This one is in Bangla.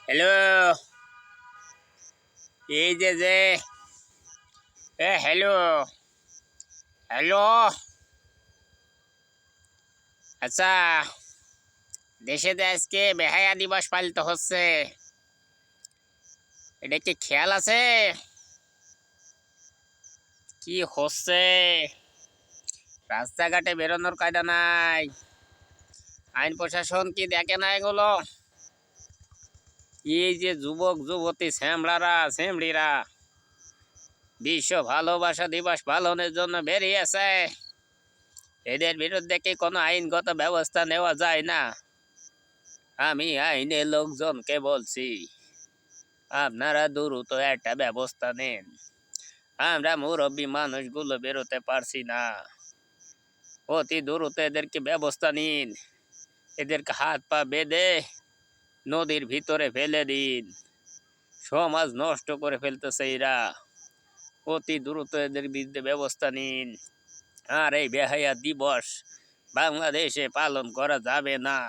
হ্যালো, এই যে হ্যালো হ্যালো। আচ্ছা, দেশে যে আজকে বেহায়া দিবস পালিত হচ্ছে, এটা কি খেয়াল আছে কি হচ্ছে? রাস্তাঘাটে বেরোনোর কায়দা নাই। আইন প্রশাসন কি দেখে না এগুলো? এই যে যুবক যুবতী শ্যামড়িরা বিশ্ব ভালোবাসা দিবস পালনের জন্য বেরিয়েছে, এদের বিরুদ্ধে কি কোনো আইনগত ব্যবস্থা নেওয়া যায় না? আমি আইনের লোকজনকে বলছি, আপনারা দ্রুত একটা ব্যবস্থা নেন। আমরা মুরব্বী মানুষগুলো বেরোতে পারছি না। অতি দ্রুত এদেরকে ব্যবস্থা নিন। এদেরকে হাত পা বেঁধে নদীর ভিতরে ফেলে দিন। সমাজ নষ্ট করে ফেলতেছে এরা। অতি দ্রুত এদের বিরুদ্ধে ব্যবস্থা নিন। আর এই বেহায়া দিবস বাংলাদেশে পালন করা যাবে না।